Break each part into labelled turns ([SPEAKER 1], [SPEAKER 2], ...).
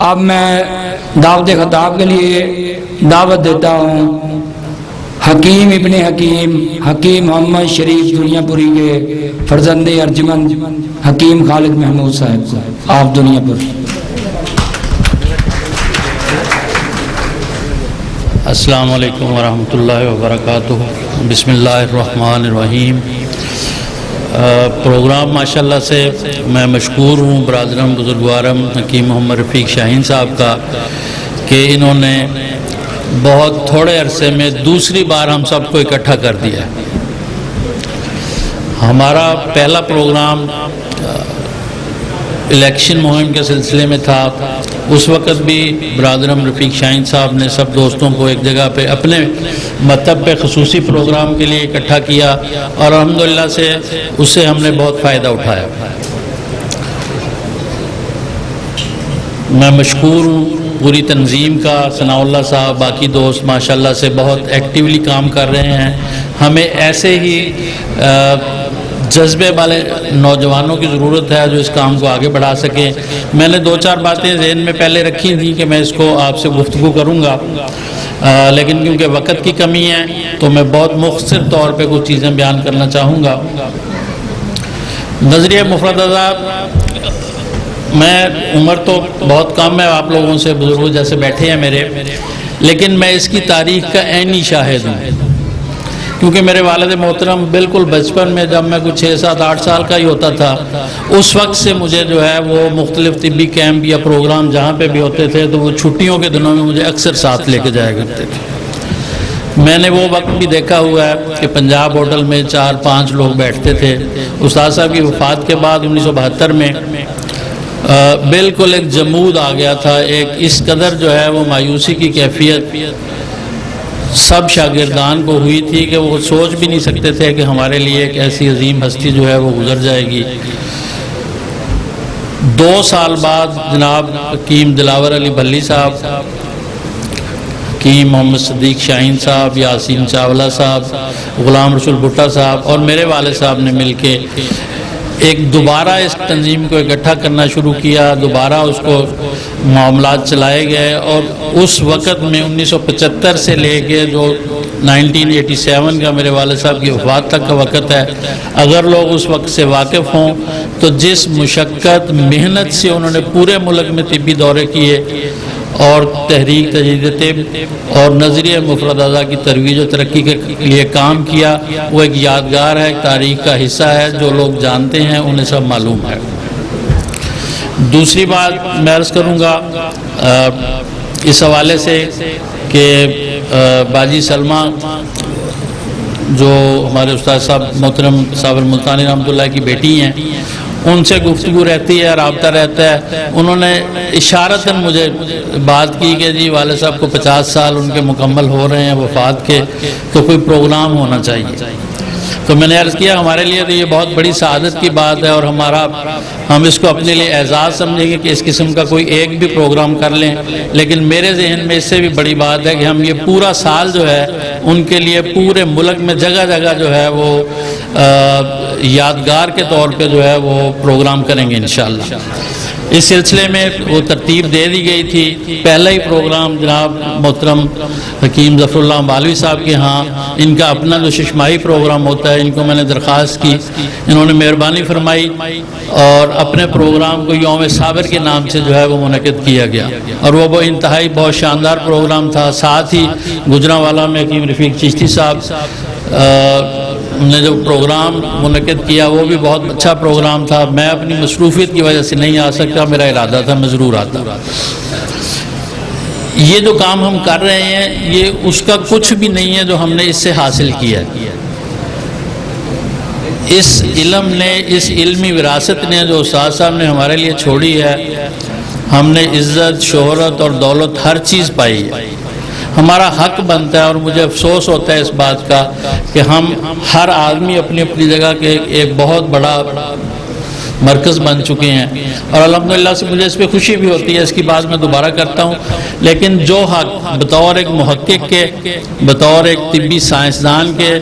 [SPEAKER 1] اب میں دعوت خطاب کے لیے دعوت دیتا ہوں حکیم ابن حکیم محمد شریف دنیا پوری کے فرزند ارجمند حکیم خالد محمود صاحب کو آپ دنیا پوری۔
[SPEAKER 2] السلام علیکم ورحمۃ اللہ وبرکاتہ۔ بسم اللہ الرحمن الرحیم۔ پروگرام ماشاءاللہ سے میں مشکور ہوں برادرم بزرگوارم حکیم محمد رفیق شاہین صاحب کا کہ انہوں نے بہت تھوڑے عرصے میں دوسری بار ہم سب کو اکٹھا کر دیا۔ ہمارا پہلا پروگرام الیکشن مہم کے سلسلے میں تھا، اس وقت بھی برادرم رفیق شاہین صاحب نے سب دوستوں کو ایک جگہ پہ اپنے مطلب پہ خصوصی پروگرام کے لیے اکٹھا کیا اور الحمدللہ سے اس سے ہم نے بہت فائدہ اٹھایا۔ میں مشکور ہوں پوری تنظیم کا، ثناء اللہ صاحب، باقی دوست ماشاءاللہ سے بہت ایکٹیولی کام کر رہے ہیں۔ ہمیں ایسے ہی جذبے والے نوجوانوں کی ضرورت ہے جو اس کام کو آگے بڑھا سکیں۔ میں نے دو چار باتیں ذہن میں پہلے رکھی تھیں کہ میں اس کو آپ سے گفتگو کروں گا، لیکن کیونکہ وقت کی کمی ہے تو میں بہت مختصر طور پہ کچھ چیزیں بیان کرنا چاہوں گا۔ نظریہ مفردہ، میں عمر تو بہت کم ہے آپ لوگوں سے، بزرگوں جیسے بیٹھے ہیں میرے، لیکن میں اس کی تاریخ کا عینی شاہد ہوں، کیونکہ میرے والد محترم بالکل بچپن میں جب میں کچھ 6 7 8 سال کا ہی ہوتا تھا، اس وقت سے مجھے جو ہے وہ مختلف طبی کیمپ یا پروگرام جہاں پہ بھی ہوتے تھے تو وہ چھٹیوں کے دنوں میں مجھے اکثر ساتھ لے کے جایا کرتے تھے۔ میں نے وہ وقت بھی دیکھا ہوا ہے کہ پنجاب ہوٹل میں 4 5 لوگ بیٹھتے تھے۔ استاد صاحب کی وفات کے بعد 1972 میں بالکل ایک جمود آ گیا تھا، ایک اس قدر جو ہے وہ مایوسی کی کیفیت سب شاگردان کو ہوئی تھی کہ وہ سوچ بھی نہیں سکتے تھے کہ ہمارے لیے ایک ایسی عظیم ہستی جو ہے وہ گزر جائے گی۔ 2 سال بعد جناب حکیم دلاور علی بھلی صاحب، حکیم محمد صدیق شاہین صاحب، یاسین چاولہ صاحب، غلام رسول بھٹا صاحب اور میرے والد صاحب نے مل کے ایک دوبارہ اس تنظیم کو اکٹھا کرنا شروع کیا، دوبارہ اس کو معاملات چلائے گئے، اور اس وقت میں 1975 سے لے کے جو 1987 کا میرے والد صاحب کی وفات تک کا وقت ہے، اگر لوگ اس وقت سے واقف ہوں تو جس مشقت محنت سے انہوں نے پورے ملک میں طبی دورے کیے اور تحریک تجدید طب اور نظریہ مفردہ کی ترویج و ترقی کے لیے کام کیا، وہ ایک یادگار ہے، ایک تاریخ کا حصہ ہے، جو لوگ جانتے ہیں انہیں سب معلوم ہے۔ دوسری بات میں عرض کروں گا اس حوالے سے کہ باجی سلمہ جو ہمارے استاد صاحب محترم صاحب الملتانی رحمۃ اللہ کی بیٹی ہیں، ان سے گفتگو رہتی ہے، رابطہ رہتا ہے۔ انہوں نے اشارتاً مجھے بات کی کہ جی والد صاحب کو 50 سال ان کے مکمل ہو رہے ہیں وفات کے، تو کوئی پروگرام ہونا چاہیے۔ تو میں نے عرض کیا ہمارے لیے تو یہ بہت بڑی سعادت کی بات ہے، اور ہم اس کو اپنے لیے اعزاز سمجھیں گے کہ اس قسم کا کوئی ایک بھی پروگرام کر لیں، لیکن میرے ذہن میں اس سے بھی بڑی بات ہے کہ ہم یہ پورا سال جو ہے ان کے لیے پورے ملک میں جگہ جگہ جو ہے وہ یادگار کے طور پہ جو ہے وہ پروگرام کریں گے انشاءاللہ۔ اس سلسلے میں وہ ترتیب دے دی گئی تھی۔ پہلا ہی پروگرام جناب محترم حکیم ظفر اللہ مالوی صاحب کے ہاں، ان کا اپنا جو ششماہی پروگرام ہوتا ہے، ان کو میں نے درخواست کی، انہوں نے مہربانی فرمائی اور اپنے پروگرام کو یوم صابر کے نام سے جو ہے وہ منعقد کیا گیا، اور وہ انتہائی بہت شاندار پروگرام تھا۔ ساتھ ہی گجرانوالہ میں حکیم رفیق چشتی صاحب نے جو پروگرام منعقد کیا وہ بھی بہت اچھا پروگرام تھا۔ میں اپنی مصروفیت کی وجہ سے نہیں آ سکتا، میرا ارادہ تھا میں ضرور آتا۔ یہ جو کام ہم کر رہے ہیں یہ اس کا کچھ بھی نہیں ہے جو ہم نے اس سے حاصل کیا ہے۔ اس علم نے، اس علمی وراثت نے جو استاد صاحب نے ہمارے لیے چھوڑی ہے، ہم نے عزت، شہرت اور دولت ہر چیز پائی ہے۔ ہمارا حق بنتا ہے، اور مجھے افسوس ہوتا ہے اس بات کا کہ ہم ہر آدمی اپنی اپنی جگہ کے ایک بہت بڑا مرکز بن چکے ہیں، اور الحمدللہ سے مجھے اس پہ خوشی بھی ہوتی ہے، اس کی بات میں دوبارہ کرتا ہوں۔ لیکن جو حق بطور ایک محقق کے، بطور ایک طبی سائنسدان کے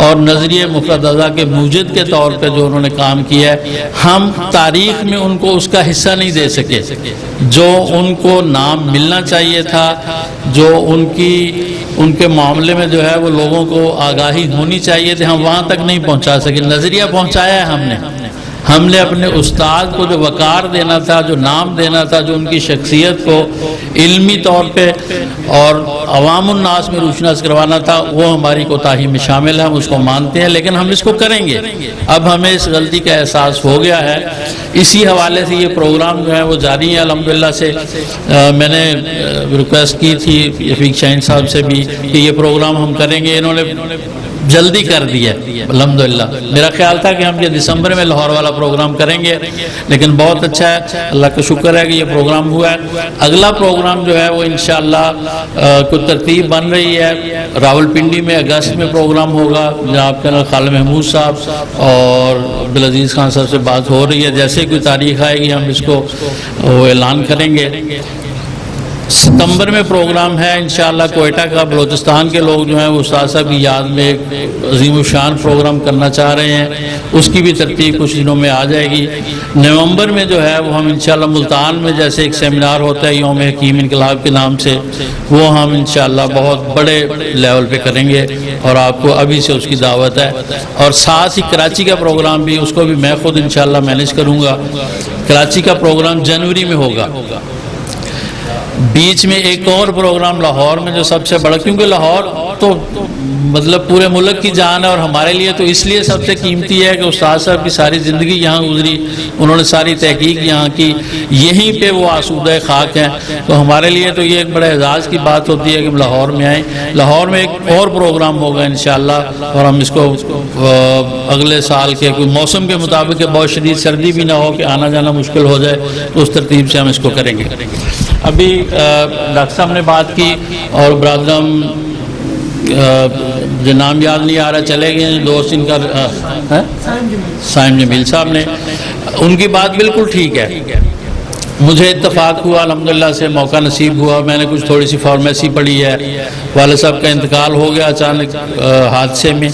[SPEAKER 2] اور نظریہ مفرد اعضاء کے موجد کے طور پہ جو انہوں نے کام کیا ہے، ہم تاریخ میں ان کو اس کا حصہ نہیں دے سکے جو ان کو نام ملنا چاہیے تھا، جو ان کے معاملے میں جو ہے وہ لوگوں کو آگاہی ہونی چاہیے تھی، ہم وہاں تک نہیں پہنچا سکے۔ نظریہ پہنچایا ہے ہم نے اپنے استاد کو جو وقار دینا تھا، جو نام دینا تھا، جو ان کی شخصیت کو علمی طور پہ اور عوام الناس میں روشناس کروانا تھا، وہ ہماری کوتاہی میں شامل ہے، ہم اس کو مانتے ہیں، لیکن ہم اس کو کریں گے۔ اب ہمیں اس غلطی کا احساس ہو گیا ہے، اسی حوالے سے یہ پروگرام جو ہے وہ جاری ہے۔ الحمدللہ سے میں نے ریکویسٹ کی تھی رفیق شاہین صاحب سے بھی کہ یہ پروگرام ہم کریں گے، انہوں نے جلدی کر دیا الحمدللہ۔ میرا خیال تھا کہ ہم یہ دسمبر میں لاہور والا پروگرام کریں گے، لیکن بہت اچھا ہے، اللہ کا شکر ہے کہ یہ پروگرام ہوا ہے۔ اگلا پروگرام جو ہے وہ انشاءاللہ کوئی ترتیب بن رہی ہے، راولپنڈی میں اگست میں پروگرام ہوگا، جناب کے خالد محمود صاحب اور عبدالعزیز خان صاحب سے بات ہو رہی ہے، جیسے کوئی تاریخ آئے گی ہم اس کو اعلان کریں گے۔ ستمبر میں پروگرام ہے انشاءاللہ کوئٹہ کا، بلوچستان کے لوگ جو ہیں وہ استاد صاحب کی یاد میں ایک عظیم الشان پروگرام کرنا چاہ رہے ہیں، اس کی بھی ترتیب کچھ دنوں میں آ جائے گی۔ نومبر میں جو ہے وہ ہم انشاءاللہ ملتان میں جیسے ایک سیمینار ہوتا ہے یوم حکیم انقلاب کے نام سے، وہ ہم انشاءاللہ بہت بڑے لیول پہ کریں گے، اور آپ کو ابھی سے اس کی دعوت ہے۔ اور ساتھ ہی کراچی کا پروگرام بھی، اس کو بھی میں خود انشاءاللہ مینیج کروں گا۔ کراچی کا پروگرام جنوری میں ہوگا۔ بیچ میں ایک اور پروگرام لاہور میں جو سب سے بڑا، کیونکہ لاہور تو مطلب پورے ملک کی جان ہے، اور ہمارے لیے تو اس لیے سب سے قیمتی ہے کہ استاد صاحب کی ساری زندگی یہاں گزری، انہوں نے ساری تحقیق یہاں کی، یہیں پہ وہ آسودہ خاک ہیں، تو ہمارے لیے تو یہ ایک بڑے اعزاز کی بات ہوتی ہے کہ ہم لاہور میں آئیں۔ لاہور میں ایک اور پروگرام ہوگا انشاءاللہ، اور ہم اس کو اگلے سال کے کوئی موسم کے مطابق کہ بہت شدید سردی بھی نہ ہو کہ آنا جانا مشکل ہو جائے، تو اس ترتیب سے ہم اس کو کریں گے۔ ابھی ڈاکٹر صاحب نے بات کی، اور برادرم جو نام یاد نہیں آ رہا چلے گئے، دوست ان کا سائم جمیل صاحب نے، ان کی بات بالکل ٹھیک ہے۔ مجھے اتفاق ہوا الحمدللہ سے، موقع نصیب ہوا، میں نے کچھ تھوڑی سی فارمیسی پڑھی ہے، والد صاحب کا انتقال ہو گیا اچانک حادثے میں،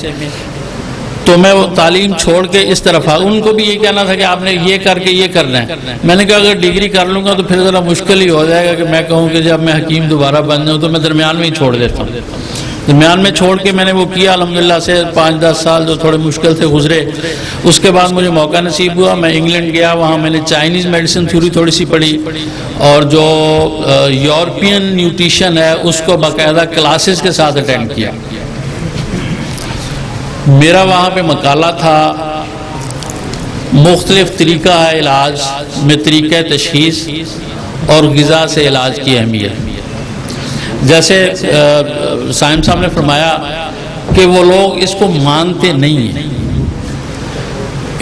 [SPEAKER 2] تو میں وہ تعلیم چھوڑ کے اس طرف آ، ان کو بھی یہ کہنا تھا کہ آپ نے یہ کر کے یہ کرنا ہے۔ میں نے کہا اگر ڈگری کر لوں گا تو پھر ذرا مشکل ہی ہو جائے گا کہ میں کہوں کہ جب میں حکیم دوبارہ بن جاؤں، تو میں درمیان میں ہی چھوڑ دیتا ہوں۔ درمیان میں چھوڑ کے میں نے وہ کیا الحمدللہ سے 5-10 سال جو تھوڑے مشکل سے گزرے۔ اس کے بعد مجھے موقع نصیب ہوا، میں انگلینڈ گیا، وہاں میں نے چائنیز میڈیسن تھوڑی سی پڑھی، اور جو یورپین نیوٹریشن ہے اس کو باقاعدہ کلاسز کے ساتھ اٹینڈ کیا۔ میرا وہاں پہ مقالہ تھا مختلف طریقہ ہے علاج میں، طریقہ تشخیص اور غذا سے علاج کی اہمیت۔ جیسے سائم صاحب نے فرمایا کہ وہ لوگ اس کو مانتے نہیں ہیں،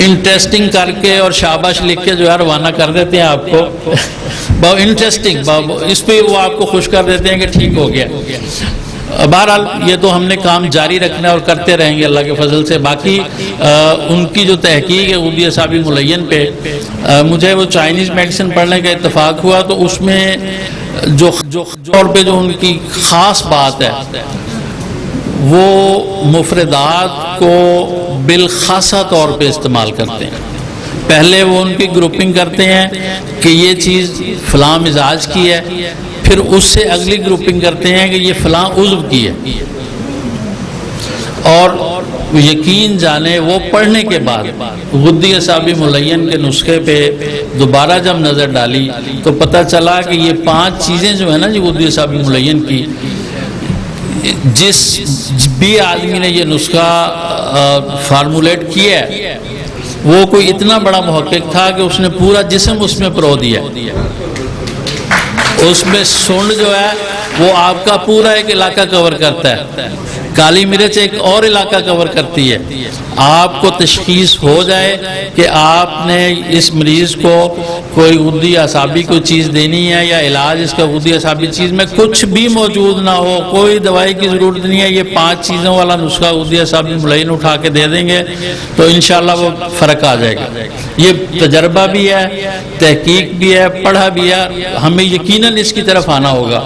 [SPEAKER 2] انٹرسٹنگ کر کے اور شاباش لکھ کے جو ہے روانہ کر دیتے ہیں آپ کو، بہت انٹرسٹنگ، اس پہ وہ آپ کو خوش کر دیتے ہیں کہ ٹھیک ہو گیا۔ بہرحال یہ تو ہم نے کام جاری رکھنا ہے اور کرتے رہیں گے اللہ کے فضل سے۔ باقی ان کی جو تحقیق ہے غدی اعصابی ملین پہ، مجھے وہ چائنیز میڈیسن پڑھنے کا اتفاق ہوا، تو اس میں جو طور پہ جو ان کی خاص بات ہے، وہ مفردات کو بالخاصہ طور پہ استعمال کرتے ہیں۔ پہلے وہ ان کی گروپنگ کرتے ہیں کہ یہ چیز فلاں مزاج کی ہے، پھر اس سے اگلی گروپنگ کرتے ہیں کہ یہ فلاں عضو کی ہے، اور یقین جانے وہ پڑھنے کے بعد غدی اعصابی ملین کے نسخے پہ دوبارہ جب نظر ڈالی تو پتہ چلا کہ یہ 5 چیزیں جو ہیں نا جی غدی اعصابی ملین کی، جس بھی آدمی نے یہ نسخہ فارمولیٹ کیا ہے وہ کوئی اتنا بڑا محقق تھا کہ اس نے پورا جسم اس میں پرو دیا۔ اس میں سونڈ جو ہے وہ آپ کا پورا ایک علاقہ کور کرتا ہے، کالی مرچ ایک اور علاقہ کور کرتی ہے. آپ کو تشخیص ہو جائے کہ آپ نے اس مریض کو کوئی غدی اعصابی کوئی چیز دینی ہے یا علاج اس کا غدی اعصابی چیز میں کچھ بھی موجود نہ ہو, کوئی دوائی کی ضرورت نہیں ہے, یہ 5 چیزوں والا نسخہ غدی اعصابی ملین اٹھا کے دے دیں گے تو انشاءاللہ وہ فرق آ جائے گا. یہ تجربہ بھی ہے, تحقیق بھی ہے, پڑھا بھی ہے, ہمیں یقیناً اس کی طرف آنا ہوگا.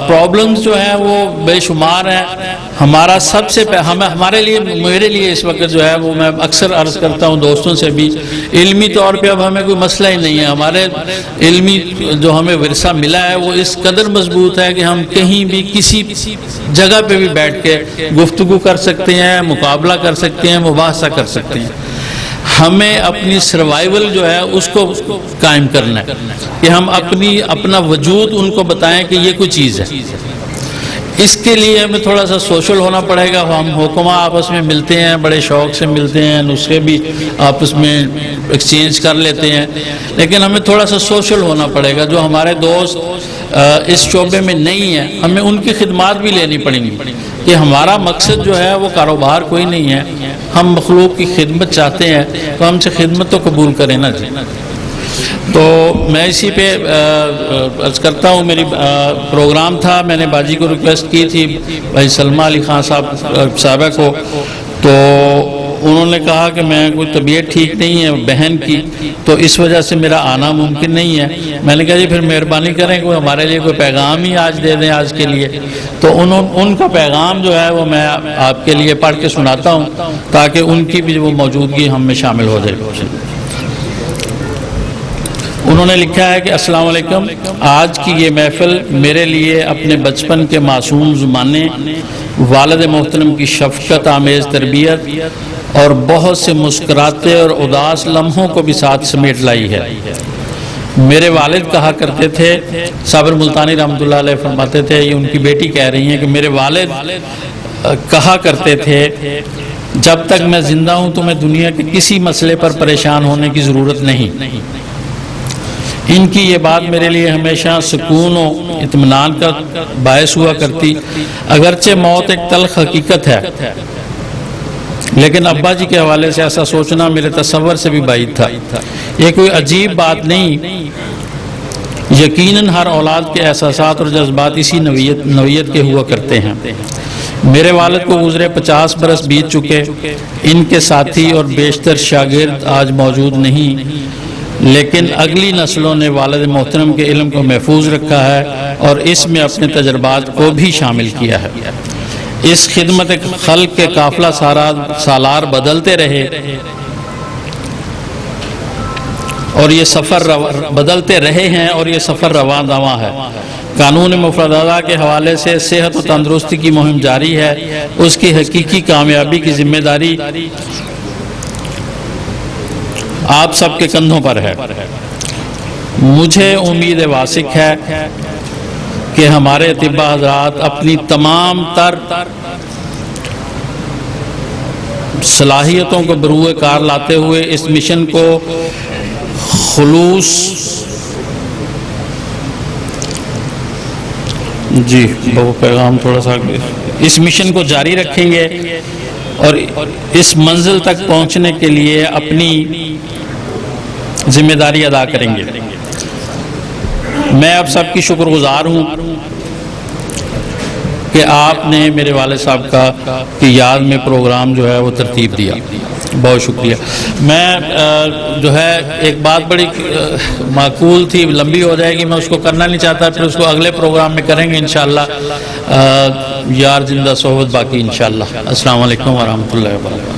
[SPEAKER 2] پرابلمز جو ہیں وہ بے شمار ہیں. ہمارا سب سے ہمارے لیے میرے لیے اس وقت جو ہے وہ میں اکثر عرض کرتا ہوں دوستوں سے بھی, علمی طور پہ اب ہمیں کوئی مسئلہ ہی نہیں ہے. ہمارے علمی جو ہمیں ورثہ ملا ہے وہ اس قدر مضبوط ہے کہ ہم کہیں بھی کسی جگہ پہ بھی بیٹھ کے گفتگو کر سکتے ہیں, مقابلہ کر سکتے ہیں, مباحثہ کر سکتے ہیں. ہمیں اپنی سروائیول جو ہے اس کو قائم کرنا ہے کہ ہم اپنا وجود ان کو بتائیں کہ یہ کوئی چیز ہے. اس کے لیے ہمیں تھوڑا سا سوشل ہونا پڑے گا. ہم حکمہ آپس میں ملتے ہیں, بڑے شوق سے ملتے ہیں, نسخے بھی آپس میں ایکسچینج کر لیتے ہیں, لیکن ہمیں تھوڑا سا سوشل ہونا پڑے گا. جو ہمارے دوست اس شعبے میں نہیں ہیں ہمیں ان کی خدمات بھی لینی پڑیں گی کہ ہمارا مقصد جو ہے وہ کاروبار کوئی نہیں ہے, ہم مخلوق کی خدمت چاہتے ہیں تو ہم سے خدمت تو قبول کریں نا جی. تو میں اسی پہ عرض کرتا ہوں, میری پروگرام تھا, میں نے باجی کو ریکویسٹ کی تھی بھائی سلمہ علی خان صاحبہ کو, تو انہوں نے کہا کہ میں کوئی طبیعت ٹھیک نہیں ہے بہن کی, تو اس وجہ سے میرا آنا ممکن نہیں ہے. میں نے کہا جی پھر مہربانی کریں کوئی ہمارے لیے کوئی پیغام ہی آج دے دیں آج کے لیے. تو ان کا پیغام جو ہے وہ میں آپ کے لیے پڑھ کے سناتا ہوں تاکہ ان کی بھی وہ موجودگی ہم میں شامل ہو جائے. انہوں نے لکھا ہے کہ السلام علیکم, آج کی یہ محفل میرے لیے اپنے بچپن کے معصوم زمانے, والد محترم کی شفقت آمیز تربیت اور بہت سے مسکراتے اور اداس لمحوں کو بھی ساتھ سمیٹ لائی ہے. میرے والد کہا کرتے تھے, صابر ملتانی رحمۃ اللہ علیہ فرماتے تھے, یہ ان کی بیٹی کہہ رہی ہیں کہ میرے والد کہا کرتے تھے جب تک میں زندہ ہوں تمہیں دنیا کے کسی مسئلے پر پریشان ہونے کی ضرورت نہیں. ان کی یہ بات میرے لیے ہمیشہ سکون و اطمینان کا باعث ہوا کرتی. اگرچہ موت ایک تلخ حقیقت ہے, لیکن ابا جی کے حوالے سے ایسا سوچنا میرے تصور سے بھی بعید تھا. یہ کوئی عجیب بات نہیں, یقیناً ہر اولاد کے احساسات اور جذبات اسی نوعیت کے ہوا کرتے ہیں. میرے والد کو گزرے 50 برس بیت چکے, ان کے ساتھی اور بیشتر شاگرد آج موجود نہیں, لیکن اگلی نسلوں نے والد محترم کے علم کو محفوظ رکھا ہے اور اس میں اپنے تجربات کو بھی شامل کیا ہے. اس خدمت خلق کے قافلہ سالار بدلتے رہے اور یہ سفر بدلتے رہے ہیں اور یہ سفر رواں دواں ہے. قانون مفردات کے حوالے سے صحت و تندرستی کی مہم جاری ہے. اس کی حقیقی کامیابی کی ذمہ داری آپ سب کے کندھوں پر ہے. مجھے امید واسق ہے کہ ہمارے اطباء حضرات اپنی تمام تر صلاحیتوں کو بروئے کار لاتے ہوئے اس مشن کو خلوص جی وہ پیغام تھوڑا سا اس مشن کو جاری رکھیں گے اور اس منزل تک پہنچنے کے لیے اپنی ذمہ داری ادا کریں گے. میں آپ سب کی شکر گزار ہوں کہ آپ نے میرے والد صاحب کی یاد میں پروگرام جو ہے وہ ترتیب دیا. بہت شکریہ. میں جو ہے ایک بات بڑی معقول تھی, لمبی ہو جائے گی, میں اس کو کرنا نہیں چاہتا, پھر اس کو اگلے پروگرام میں کریں گے انشاءاللہ. یار زندہ صحبت باقی انشاءاللہ. السلام علیکم ورحمۃ اللہ وبرکاتہ.